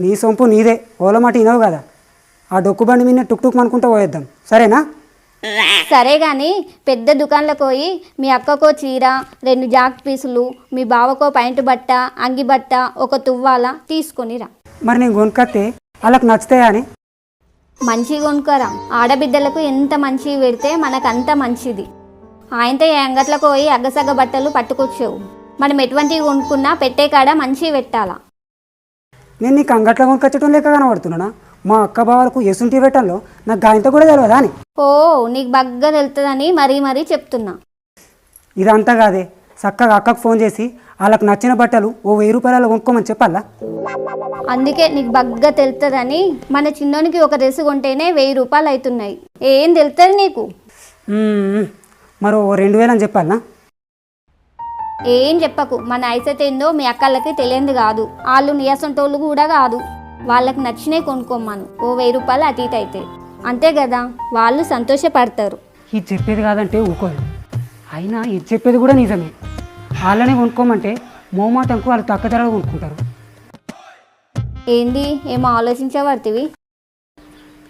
నీ సొంపు నీదే, ఓలమాట ఇనవు కదా. ఆ డొక్కు బండి మీద టుక్ టుక్ అనుకుంటూ పోయేద్దాం, సరేనా? సరే కానీ పెద్ద దుకాణంలోకి పోయి మీ అక్కకో చీర, 2 జాక్ పీసులు, మీ బావకో పైంట్ బట్ట, అంగి బట్ట, ఒక తువ్వాల తీసుకొనిరా. మరి నేను కొనుక్కొస్తే వాళ్ళకి నచ్చుతాయా అని? మంచిగా కొనుక్కరా. ఆడబిడ్డలకు ఎంత మంచివి పెడితే మనకు అంత మంచిది. ఆయనతో ఏ అంగట్లకు పోయి అగ్గసగ్గ బట్టలు పట్టుకొచ్చావు. మనం ఎటువంటివి కొనుక్కున్నా పెట్టే కాడ మంచివి పెట్టాలా. నేను నీకు అంగట్లో కొనుక్కొచ్చటం లేక కనబడుతున్నానా? మా అక్క బావలకు ఎసుంటి పెట్టాలో నాకు గాయంతో కూడా తెలియదా అని? ఓ, నీకు బాగా తెలుస్తుందని మరీ చెప్తున్నా. ఇదంతా కాదే, చక్కగా అక్కకు ఫోన్ చేసి వాళ్ళకు నచ్చిన బట్టలు ఓ 1000 రూపాయలు కొనుక్కోమని చెప్పాలా? అందుకే నీకు బాగా తెలుస్తుందని మన చిన్నోనికి ఒక డ్రెస్ కొంటేనే 1000 రూపాయలు అవుతున్నాయి. ఏం తెలుస్తుంది నీకు? మరో 2000 అని చెప్పాలనా? ఏం చెప్పకు. మన ఐసెట్ ఏందో మీ అక్కలకి తెలియంది కాదు. వాళ్ళు నీయసంటోళ్ళు కూడా కాదు. వాళ్ళకి నచ్చినవి కొనుక్కోమ్మను. ఓ 1000 రూపాయలు అటు ఇటు అయితే అంతే కదా, వాళ్ళు సంతోషపడతారు. ఇది చెప్పేది కాదంటే ఊకోదు. అయినా ఇది చెప్పేది కూడా నిజమే. వాళ్ళనే కొనుక్కోమంటే మోమాటంకు వాళ్ళు తక్కువ ధరలు కొనుక్కుంటారు. ఏంది ఏమో ఆలోచించబడుతుంది?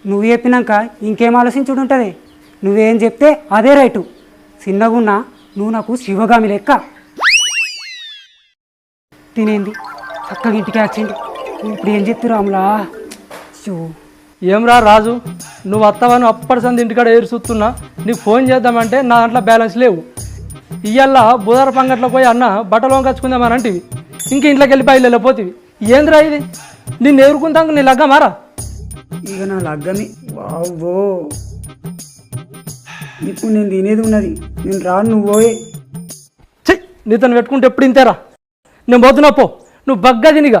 నువ్వు చెప్పినాక ఇంకేం ఆలోచించుడు ఉంటుంది? నువ్వేం చెప్తే అదే రైటు. చిన్నగున్నా నువ్వు నాకు శివగామి లెక్క. తినేంది చక్కగా ఇంటికి వచ్చింది. ఇప్పుడు ఏం చెప్తు రాములా? ఏమ్రా రాజు, నువ్వు వస్తావని అప్పటి సంది ఇంటికాడ ఏరు చూస్తున్నా. నీకు ఫోన్ చేద్దామంటే నా దాంట్లో బ్యాలెన్స్ లేవు. ఇయ్యల్లా బుధవార పంగట్లో పోయి అన్న బట్టలు వంకచ్చుకుందామని అంటివి. ఇంక ఇంట్లోకి వెళ్ళి బయలు వెళ్ళిపోతివి. ఏంద్రా ఇది? నిన్ను ఎదుర్కొందాక నీ లగ్గమారా? ఇక నా లగ్గమే. బావో, ఇప్పుడు నేను తినేది ఉన్నది. నేను రాను, నువ్వు పోయే. చెయ్యి, నీతను పెట్టుకుంటే ఎప్పుడు ఇంతేరా. నేను పోతున్నా పో. నువ్వు బగ్గా తినిగా.